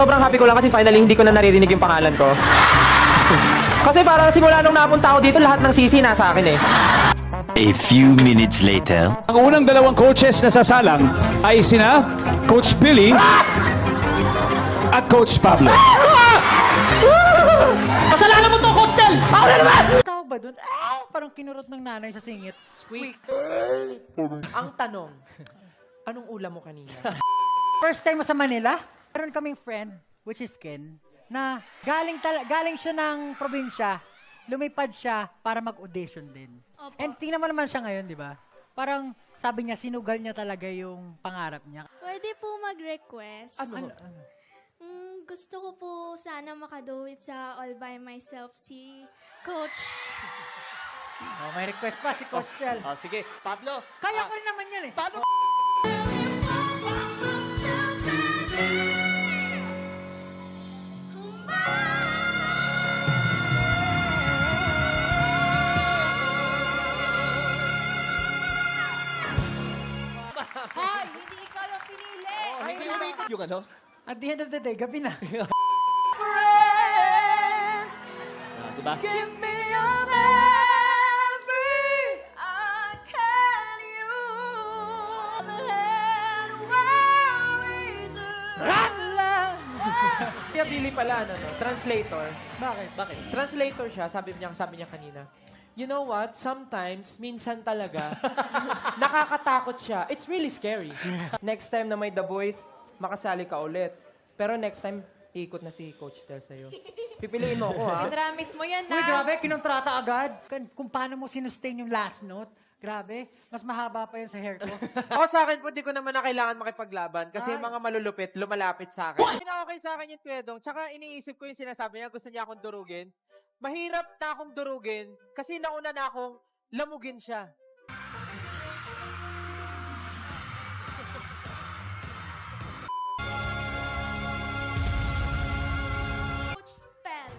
Sobrang happy ko lang kasi finally hindi ko na naririnig yung pangalan ko. Kasi para simula nung napunta ako dito, lahat ng sisi nasa akin eh. A few minutes later. Ang unang dalawang coaches na sasalang ay sina Coach Billy at Coach Pablo. Kasalanan mo to, Coach Tel! Ako na naman! Tawag ba doon? Ah, parang kinurot ng nanay sa singit. Squeak. Ang tanong, anong ulam mo kanina? First time mo sa Manila, meron kaming friend, which is Ken, na galing siya ng probinsya, lumipad siya para mag-audition din. Opo. And tingnan mo naman siya ngayon, di ba? Parang sabi niya, sinugal niya talaga yung pangarap niya. Pwede po mag-request. Ano? Gusto ko po sana makaduwit sa All By Myself si Coach. Oh, may request pa si Coach Tel. Oh, sige, Pablo. Kaya ko rin naman yan eh. Pablo! Hoy, hindi ikaw yung pinili! Ay, yung ano? At the end of the day, gabi na. Diba? Give me your every I can use. And worry to Kaya Billy pala, ano, no? Translator. Bakit? Bakit? Translator siya, sabi niya kanina. You know what? Sometimes, minsan talaga, nakakatakot siya. It's really scary. Next time na may The Voice, makasali ka ulit. Pero next time, ikot na si Coach Tel sa'yo. Pipiliin mo ako, ha? Dramis mo yan, Uy, grabe, kinontrata agad. Kung paano mo sinustain yung last note, grabe, mas mahaba pa yun sa hair ko. Ako sa akin po, di ko naman na kailangan makipaglaban kasi yung mga malulupit, lumalapit sa akin. Hindi na okay sa akin yung Twedong. Tsaka iniisip ko yung sinasabi niya, gusto niya akong durugin. Mahirap na akong durugin kasi nauna na akong lamugin siya. Coach Stel.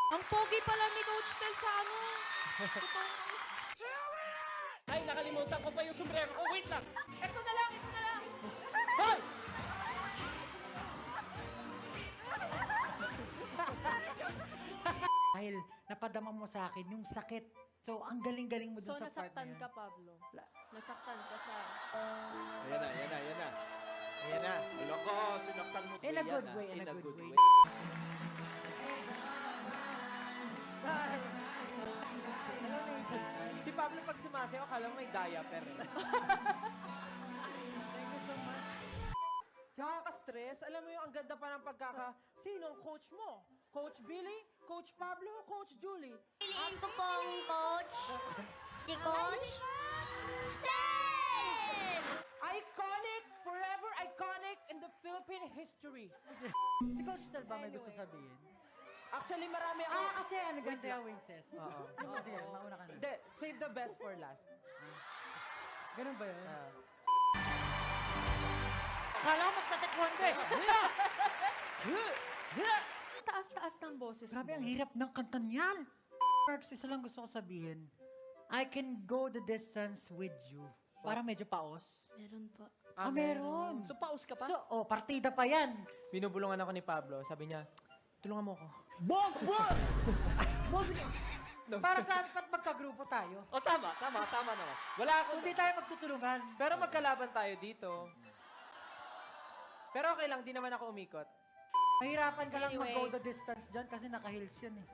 Ang pogi pala ni Coach Stel sa ano. Ay, nakalimutan ko pa yung sombrero ko. Wait lang! Ito na lang, ito na lang. Hoy! Dahil napadama mo sa akin yung sakit. So, ang galing-galing mo dun So, sa part na nasaktan yun. ka, Pablo. Nasaktan ka sa... Ayan na. Ayan na. Loko, sinaktan mo. In a good way, in a good way. Si Pablo pag sumasayaw, akala mo may diaper. Nakaka-stress. Alam mo yung ang ganda pa ng Sino ang coach mo? Coach Billy? Coach Pablo? Coach Julie? Piliin ko pong coach. Si Coach Stel! Iconic! Forever iconic in the Philippine history. Si Coach Tel ba may gusto sabihin? Actually, marami ako. Kasi ano ganito yung Winces? Oo. Sige, mauna ka na. Hindi, save the best for last. Ganun ba yun? Akala ko magtatakbuhan ko eh. Taas-taas ng boses Grabe, mo. ang hirap ng kanta niyan. Marks, isa lang gusto ko sabihin. I can go the distance with you. Parang medyo paos. Meron po. Ah, meron. So, paus ka pa? So, partida pa yan. Binubulungan ako ni Pablo. Sabi niya, tulungan mo ako. Para saan pat magkagrupo tayo? O, tama naman. Wala ako. Kung di tayo magtutulungan. Pero magkalaban tayo dito. Pero okay lang, di naman ako umikot. Mahirapan ka lang Anyway. mag-go the distance dyan kasi naka-heels yan eh.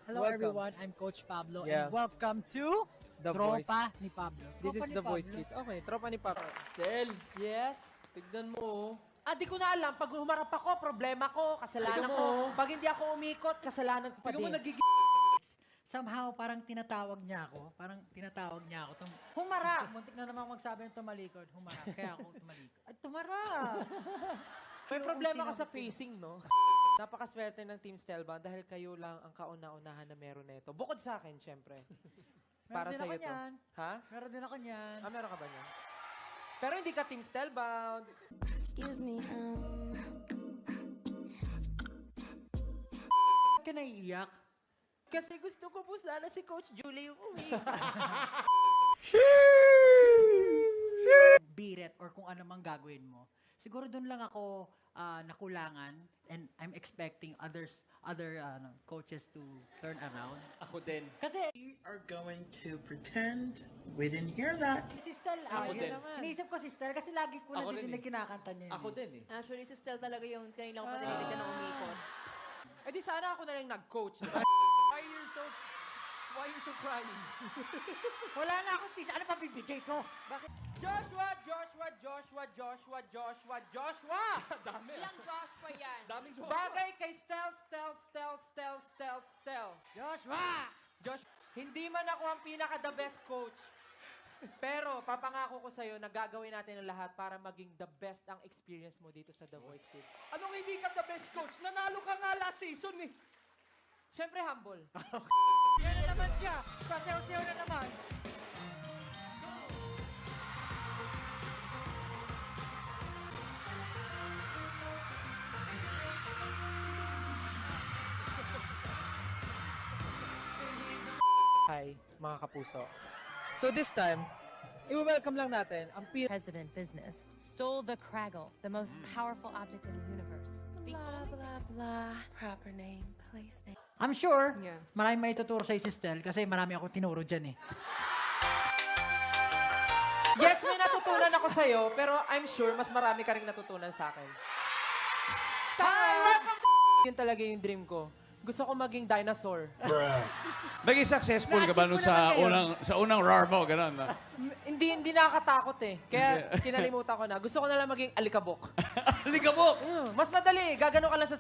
Hello Welcome. everyone, I'm Coach Pablo Yeah. and welcome to The Tropa ni Pablo. This Tropa is ni The Voice Pablo. Kids. Okay, tropa ni Papa. Stel, yes? Tignan mo. Di ko na alam. Pag humarap ako, problema ko, kasalanan Tignan ko. mo. Pag hindi ako umikot, kasalanan ko pa Tignan mo, din. Somehow, parang tinatawag niya ako. Humara! Muntik na naman magsabi ng tumalikod. Humara. Kaya ako tumalikod. Ay, tumara! May Pero problema ka kung sa facing, no? Napakaswerte ng Team Stelban dahil kayo lang ang kauna-unahan na meron na ito. Bukod sa akin, syempre. Para Meron din sa ako to. niyan. Ha? Meron din ako niyan. Meron ka ba niyan? Pero hindi ka Team Stelbound. Excuse me, Ba't ka naiiyak? Kasi gusto ko po sana si Coach Julie yung Birit or kung ano mang gagawin mo. Siguro doon lang ako nakulangan and I'm expecting other coaches to turn around. Ako din. Kasi We are going to pretend we didn't hear that. si Stel, Ako din. iniisip ko si Stel kasi lagi ko Ako rin nadidinig kinakanta niya. yun Ako eh. din eh. Actually, si Stel talaga yung kanina ko pa narinig na umiikot. Eh di sana ako na lang nag-coach. Why you so crying? Wala na akong tisa. Ano pa bibigay ko? Bakit? Joshua! Dami. Ilang Josh pa yan? Daming bagay kay Stel. Joshua! Josh, hindi man ako ang pinaka-the best coach. Pero papangako ko sa'yo na gagawin natin ang lahat para maging the best ang experience mo dito sa The Voice Kids. Anong hindi ka the best coach? Nanalo ka nga last season eh. Siyempre, humble. Yan na naman siya! Pasew-sew na naman! Hi, mga kapuso. So this time, i-welcome lang natin ang President Business stole the Craggle, the most powerful object in the universe. Blah, blah, blah. Proper name, place name. I'm sure, Yeah. marami may tuturo sa'yo si Stel kasi marami ako tinuro dyan eh. Yes, may natutunan ako sa'yo, pero I'm sure mas marami ka rin natutunan sa akin. Yun talaga yung dream ko. Gusto ko maging dinosaur. Naging successful ka ba nun sa unang RAR mo? Ganun. Hindi nakakatakot eh. Kaya kinalimutan ko na. Gusto ko na lang maging alikabok. Alikabok! Mas madali. Gagano ka lang sa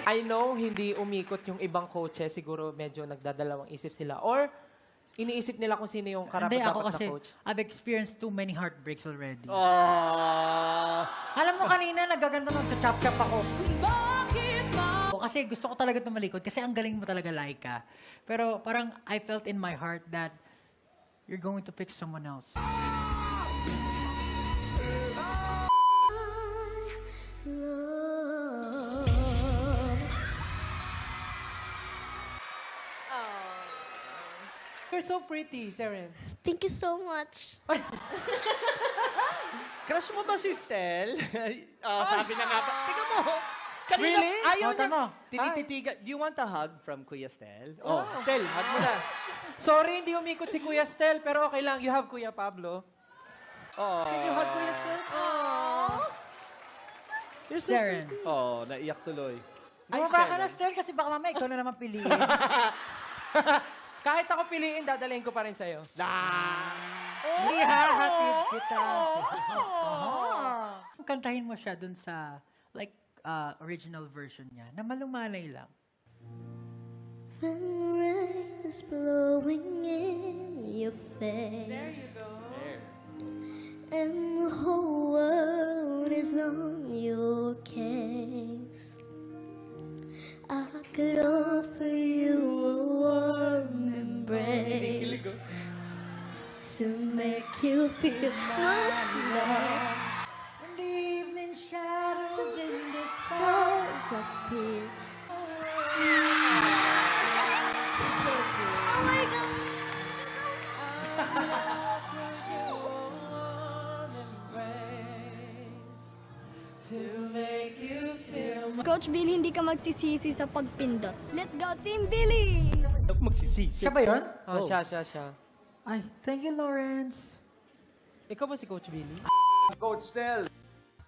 I know hindi umikot yung ibang coaches. Siguro medyo nagdadalawang isip sila. Or iniisip nila kung sino yung Hindi, ako karapat-dapat kasi, na coach. I've experienced too many heartbreaks already. Oh. Alam mo kanina, nagaganda nung chop-chop ako. Kasi gusto ko talaga tumalikod kasi ang galing mo talaga, Laika. Pero parang I felt in my heart that you're going to pick someone else. You're so pretty, Seren. Thank you so much. Crush mo ba si Stel? Sabi na nga ba? Tingnan mo. Kanina, Really? ayaw Oh, niya. tama. Tinititigan. Do you want a hug from Kuya Stel? Oh, Stel, hug mo na. Sorry, hindi umikot si Kuya Stel, pero okay lang. You have Kuya Pablo. Oh. Can you hug Kuya Stel? Saren. Oh, naiyak tuloy. Bumaba ka na, Stel, kasi baka mamaya ikaw na naman piliin. Kahit ako piliin, dadalhin ko pa rin sa'yo. Ihahatid kita. Kantahin mo siya dun sa, like, original version niya, na malumanay lang. When rain is blowing in your face. There you go. And the whole world is on your case. I could offer you a warm embrace to make you feel my love. When the evening shadows in the Stars appear. Oh my God! Coach Billy, hindi ka magsisisi sa pagpindot. Let's go, Team Billy! Magsisisi. Siya ba yun? Oh, siya. Ay, thank you, Lawrence. Ikaw ba si Coach Billy? Coach Stel.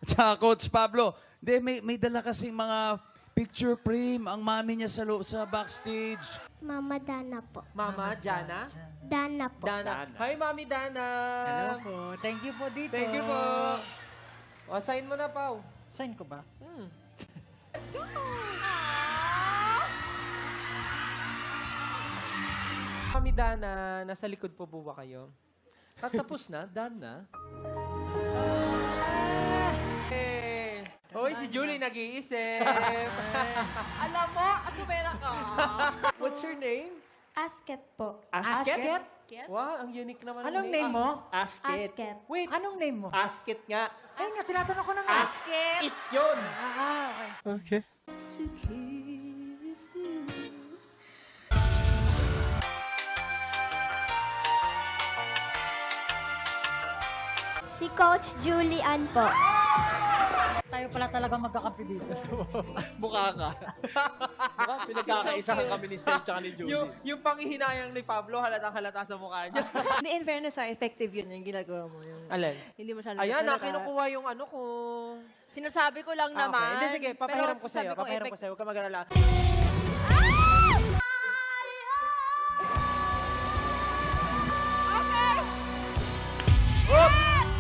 Tsaka Coach Pablo. Hindi, may dala kasing mga picture frame ang mami niya sa backstage. Mama Dana po. Mama, Jana? Dana po. Dana. Hi, Mami Dana. Hello po. Thank you po dito. Thank you po. O, sign mo na, Pau. Sign ko ba? Mami Dana, nasa likod po ba kayo? Tapos na? Done na? Eh. Hoy, si Julie nag-iisip. Alam mo, asumera ka. What's your name? Asket po. Asket? Wow, ang unique naman. Anong name mo? Asket. Asket. Wait, Anong name mo? Asket nga. Ay nga, tinatanong ko na nga. Skip. It yun. Okay. Okay. Si Coach Julian po. Tayo pala talaga magkakampi dito. Mukha ka. Pinagkakaisahan kami ni Steph tsaka ni Julie. Yung panghihinayang ni Pablo, halatang-halata sa mukha niya. Hindi, in fairness, effective yun yung ginagawa mo. Yung, Alin? hindi masyadong Ayan, halata. kinukuha yung ano ko. Sinasabi ko lang Ah, naman. okay. Hindi, sige, papahiram ko sabi sa'yo. Papahiram ko sa'yo. Huwag ka mag-alala.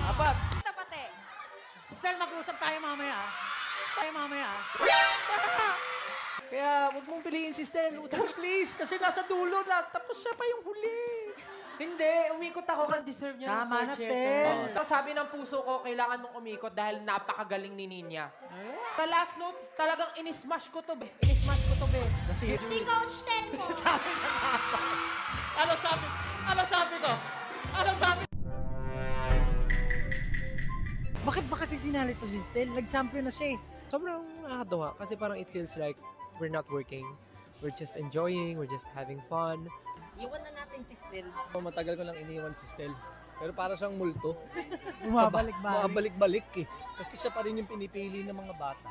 Apat! Tapate. Stel, mag-usap tayo mamaya. Kaya huwag mong piliin si Stel. Utang, please. Kasi nasa dulo na. Tapos siya pa yung huli. Hindi, umikot ako kasi deserve niya Tama ng na, fourth Stel. year. Sabi ng puso ko, kailangan mong umikot dahil napakagaling ni Ninya. Sa last note, talagang inismash ko to, be. Inismash ko to, be. Si Coach Tel po. Ano sabi? Ano sabi ko? Ano sabi? Bakit ba kasi sinali to si Stel? Nag-champion na siya eh. Sobrang nakakatawa kasi parang it feels like we're not working. We're just enjoying, we're just having fun. Iwan na natin si Stel. Matagal ko lang iniwan si Stel. Pero para siyang multo. Bumabalik-balik. Bumabalik-balik eh. Kasi siya pa rin yung pinipili ng mga bata.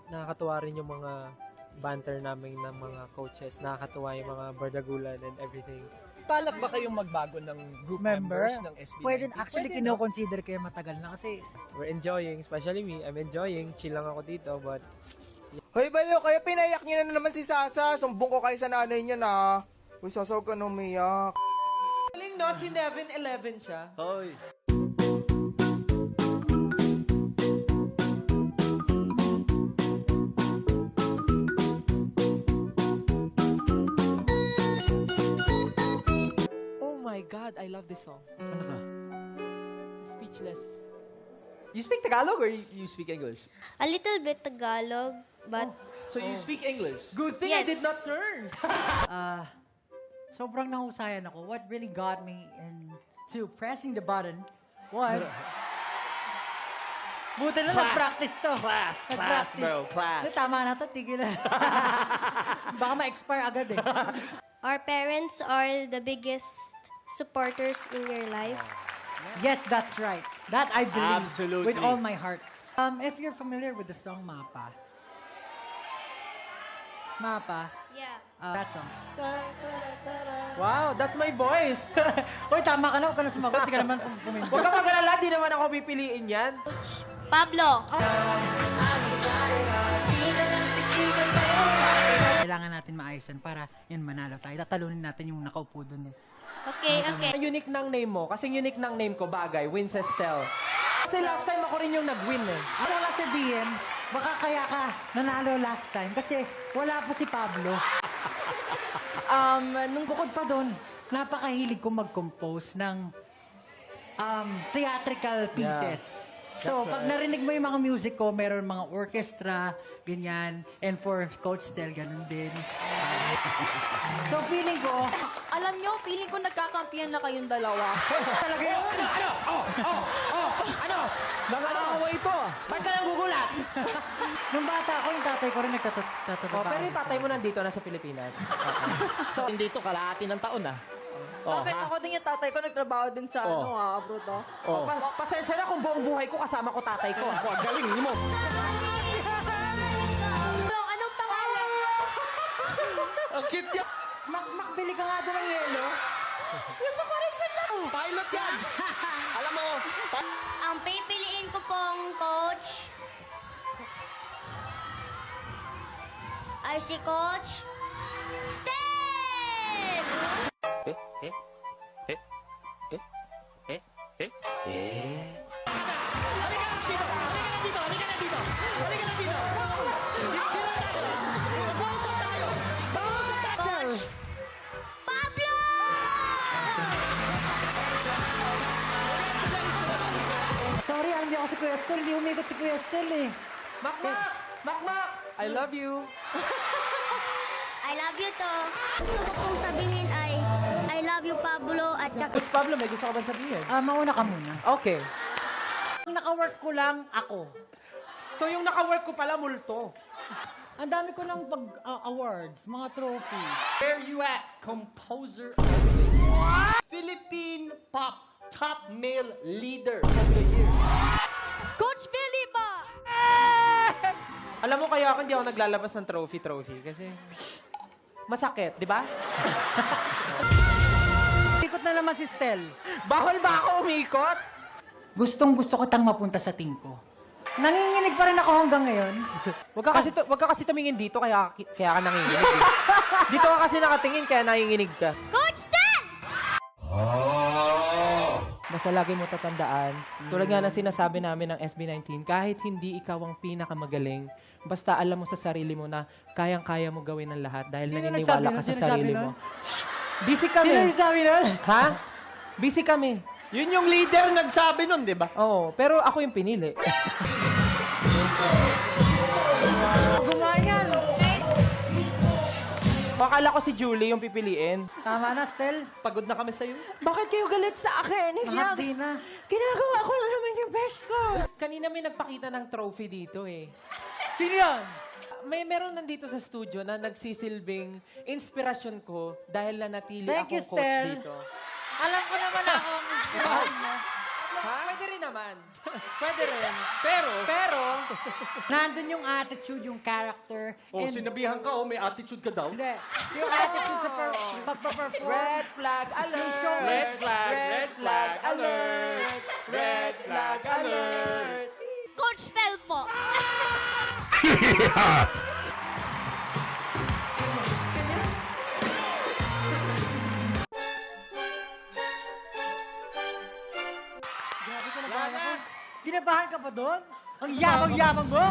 Nakakatuwa rin yung mga banter namin ng mga coaches. Nakakatuwa yung mga bardagulan and everything. Balak ba kayong magbago ng group Member? members ng SB19? Pwede, actually, kino-consider kayo matagal na kasi We're enjoying, especially me. I'm enjoying. Chill lang ako dito, but Hoy, Balo, kaya pinayak niyo na naman si Sasa. Sumbong ko kayo sa nanay niya na. Uy, Sasa, huwag ka nang umiyak. Galing, no? Si Nevin 11 siya. Hoy. Oh my God, I love this song. Ano to? Speechless. You speak Tagalog or you speak English? A little bit Tagalog, but So you speak English? Good thing I Yes. did not turn. sobrang nahusayan ako. What really got me into pressing the button was buti na nag-practice to. Class, bro, class. Tama na to, tigil na. Baka ma-expire agad eh. our parents are the biggest supporters in your life. Yes, that's right. That I believe Absolutely. with all my heart. If you're familiar with the song Mapa, Yeah. that song. Wow, that's my voice. Uy, tama ka na. Huwag ka na sumagot. Di ka naman puminto. Huwag ka mag-alala, di naman ako pipiliin yan. Pablo. Kailangan natin maayos yan para yan manalo tayo. Tatalunin natin yung nakaupo dun eh. Okay, okay. Ang unique ng name mo, kasing unique ng name ko, bagay, Wincestel. Kasi last time ako rin yung nag-win eh. Ano nga sabihin, baka kaya ka nanalo last time kasi wala pa si Pablo. Nung bukod pa doon, napakahilig ko mag-compose ng theatrical pieces. So, pag narinig mo yung mga music ko, meron mga orchestra, ganyan. And for Coach Tel, ganun din. So, feeling ko, Alam nyo, feeling ko nagkakampiyan na kayong dalawa. talaga yun. Nakakaway ito. Ba't ka lang gugulat? Nung bata ako, yung tatay ko rin nagtatrabaho. Oh, pero yung tatay mo nandito, nasa Pilipinas. So, hindi to kalahati ng taon ah. Oh, Bakit ako din yung tatay ko nagtrabaho din sa abroad ah. Oh. Pasensya na kung buong buhay ko kasama ko tatay ko. Oh, galing mo. Anong pangalan? Ang cute yan. Makbili ka nga doon ng yelo. Pilot yan. Alam mo, Ang pipiliin ko pong coach ay si Coach Stel! Coach Pablo! Sorry, hindi ako si Kuya Stel. Hindi umikot si Kuya Stel eh. Makmak! Makmak! I love you. I love you to. Gusto ko pong sabihin ay I love you Pablo at saka Coach Pablo, may gusto ka bang sabihin? Mauna ka muna. Okay. Ang naka-work ko lang ako. So yung naka-work ko pala, multo. Ang dami ko ng awards, mga trophy. Where you at? Composer of the Year. Philippine Pop Top Male Leader of the Year. Coach Billy po! Alam mo kaya ako hindi ako naglalabas ng trophy kasi masakit, di ba? Ikot na naman si Stel. Bawal ba ako umikot? Gustong-gusto ko tang mapunta sa team ko. Nanginginig pa rin ako hanggang ngayon. Wag ka kasi tumingin dito kaya ka nanginginig. Eh. Dito ka kasi nakatingin kaya nanginginig ka. Coach Stel! Basta lagi mo tatandaan, tulad nga ng sinasabi namin ng SB19, kahit hindi ikaw ang pinakamagaling, basta alam mo sa sarili mo na kayang-kaya mo gawin ang lahat dahil Sino naniniwala ka nagsabi sa nun? sarili Sino mo. Busy kami. Sino yung sabi nun? Ha? Busy kami. Yun yung leader nagsabi nun, di ba? Oo, pero ako yung pinili. Gumayan! Akala ko si Julie yung pipiliin. Tama na, Stel. Pagod na kami sa'yo. Bakit kayo galit sa akin? Lahat di na. Ginagawa ko na naman yung best ko. Kanina may nagpakita ng trophy dito eh. Sino yan? Meron nandito sa studio na nagsisilbing inspirasyon ko dahil nanatili Thank you, akong coach Stel. dito. Alam ko naman akong inspirahan mo. Ha? Pwede rin naman. Pwede rin. Pero, Nandun yung attitude, yung character. Oh, and- sinabihan ka, may attitude ka daw. Hindi. Yung attitude sa pagpa-perform. red flag alert. Red flag alert. Red flag alert. Coach Stel po! Grabe ka, kinabahan ako. Kinabahan ka pa doon? Ang yabang-yabang mo?